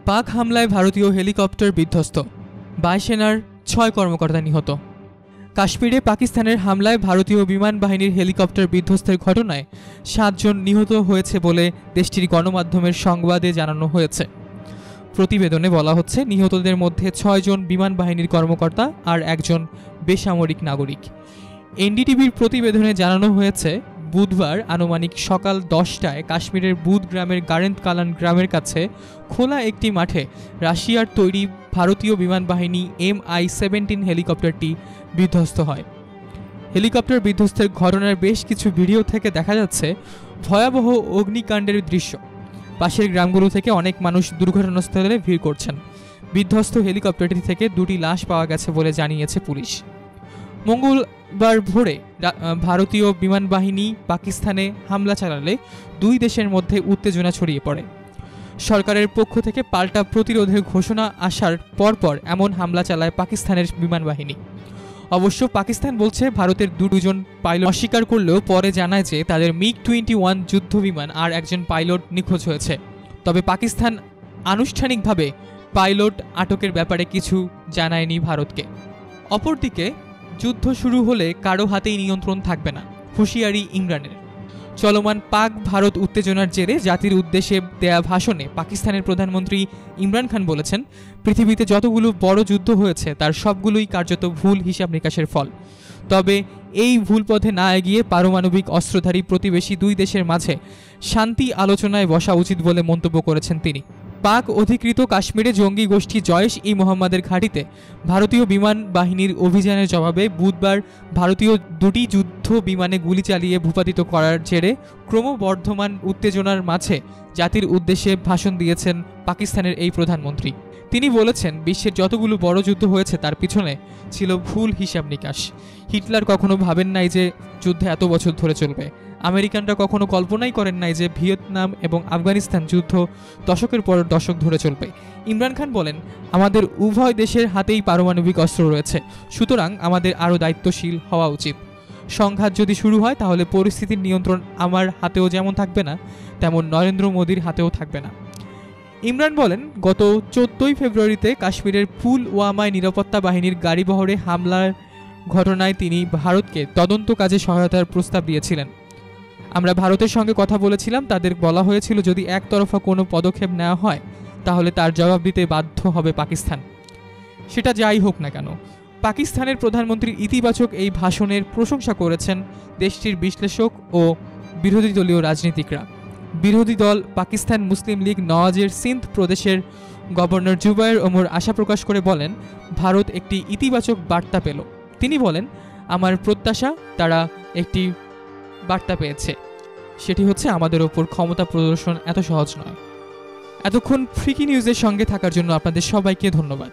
পাক হামলায় ভারতীয় হেলিকপ্টার বিধ্বস্ত, বায়ুসেনার 6 কর্মকর্তা নিহত। কাশ্মীরে পাকিস্তানের হামলায় ভারতীয় বিমান বাহিনীর হেলিকপ্টার বিধ্বস্তের ঘটনায় 7 জন নিহত হয়েছে বলে দেশটির গণমাধ্যমের সংবাদে জানানো হয়েছে। প্রতিবেদনে বলা হচ্ছে, নিহতদের মধ্যে 6 জন বিমান বাহিনীর কর্মকর্তা আর একজন বেসামরিক নাগরিক। এনডিটিভির প্রতিবেদনে জানানো হয়েছে, বুধবার আনুমানিক সকাল 10টায় কাশ্মীরের বুধ গ্রামের গারেন্দ কালান গ্রামের কাছে খোলা একটি মাঠে রাশিয়ার তৈরি ভারতীয় বিমান বাহিনী MI-17 হেলিকপ্টারটি বিধ্বস্ত হয়। হেলিকপ্টার বিধ্বস্তের ঘটনার বেশ কিছু ভিডিও থেকে দেখা যাচ্ছে ভয়াবহ অগ্নিকাণ্ডের দৃশ্য। পাশের গ্রামগুলো থেকে অনেক মানুষ দুর্ঘটনাস্থলে ভিড় করছেন। বিধ্বস্ত হেলিকপ্টারটি থেকে 2টি লাশ পাওয়া গেছে বলে জানিয়েছে পুলিশ। মঙ্গলবার ভোরে ভারতীয় বিমান বাহিনী পাকিস্তানে হামলা চালালে 2 দেশের মধ্যে উত্তেজনা ছড়িয়ে পড়ে। সরকারের পক্ষ থেকে পাল্টা প্রতিরোধের ঘোষণা আসার পরপর এমন হামলা চালায় পাকিস্তানের বিমান বাহিনী। অবশ্য পাকিস্তান বলছে ভারতের 2 জন পাইলট অস্বীকার করলেও পরে জানায় যে তাদের MiG-21 যুদ্ধ বিমান আর একজন পাইলট নিখোঁজ হয়েছে। তবে পাকিস্তান আনুষ্ঠানিকভাবে পাইলট আটকের ব্যাপারে কিছু জানায়নি ভারতকে। অপরদিকে যুদ্ধ শুরু হলে কারো হাতেই নিয়ন্ত্রণ থাকবে না, হুঁশিয়ারি ইমরানের। চলমান পাক ভারত উত্তেজনার জেরে জাতির উদ্দেশ্যে দেয়া ভাষণে পাকিস্তানের প্রধানমন্ত্রী ইমরান খান বলেছেন, পৃথিবীতে যতগুলো বড় যুদ্ধ হয়েছে তার সবগুলোই কার্যত ভুল হিসাব নিকাশের ফল। তবে এই ভুল পথে না এগিয়ে পারমাণবিক অস্ত্রধারী প্রতিবেশী 2 দেশের মাঝে শান্তি আলোচনায় বসা উচিত বলে মন্তব্য করেছেন তিনি। পাক অধিকৃত কাশ্মীরে জঙ্গি গোষ্ঠী জয়েশ-ই-মোহাম্মদের ঘাঁটিতে ভারতীয় বিমান বাহিনীর অভিযানের জবাবে বুধবার ভারতীয় 2টি যুদ্ধ বিমানে গুলি চালিয়ে ভূপাতিত করার জেরে ক্রমবর্ধমান উত্তেজনার মাঝে জাতির উদ্দেশ্যে ভাষণ দিয়েছেন পাকিস্তানের এই প্রধানমন্ত্রী। তিনি বলেছেন, বিশ্বের যতগুলো বড় যুদ্ধ হয়েছে তার পিছনে ছিল ভুল হিসাব নিকাশ। হিটলার কখনো ভাবেন নাই যে যুদ্ধ এত বছর ধরে চলবে। আমেরিকানরা কখনো কল্পনাই করেন নাই যে ভিয়েতনাম এবং আফগানিস্তান যুদ্ধ দশকের পর দশক ধরে চলবে। ইমরান খান বলেন, আমাদের উভয় দেশের হাতেই পারমাণবিক অস্ত্র রয়েছে, সুতরাং আমাদের আরও দায়িত্বশীল হওয়া উচিত। সংঘাত যদি শুরু হয় তাহলে পরিস্থিতির নিয়ন্ত্রণ আমার হাতেও যেমন থাকবে না, তেমন নরেন্দ্র মোদীর হাতেও থাকবে না। ইমরান বলেন, গত 14ই ফেব্রুয়ারিতে কাশ্মীরের পুলওয়ামায় নিরাপত্তা বাহিনীর গাড়িবহরে হামলার ঘটনায় তিনি ভারতকে তদন্ত কাজে সহায়তার প্রস্তাব দিয়েছিলেন। আমরা ভারতের সঙ্গে কথা বলেছিলাম, তাদের বলা হয়েছিল যদি একতরফা কোনো পদক্ষেপ নেওয়া হয় তাহলে তার জবাব দিতে বাধ্য হবে পাকিস্তান। সেটা যাই হোক না কেন, পাকিস্তানের প্রধানমন্ত্রীর ইতিবাচক এই ভাষণের প্রশংসা করেছেন দেশটির বিশ্লেষক ও বিরোধী দলীয় রাজনীতিকরা। বিরোধী দল পাকিস্তান মুসলিম লীগ নওয়াজের সিন্ধ প্রদেশের গভর্নর জুবায়ের ওমর আশা প্রকাশ করে বলেন, ভারত একটি ইতিবাচক বার্তা পেল। তিনি বলেন, আমার প্রত্যাশা তারা একটি বার্তা পেয়েছে, সেটি হচ্ছে আমাদের ওপর ক্ষমতা প্রদর্শন এত সহজ নয়। এতক্ষণ ফ্রিকি নিউজের সঙ্গে থাকার জন্য আপনাদের সবাইকে ধন্যবাদ।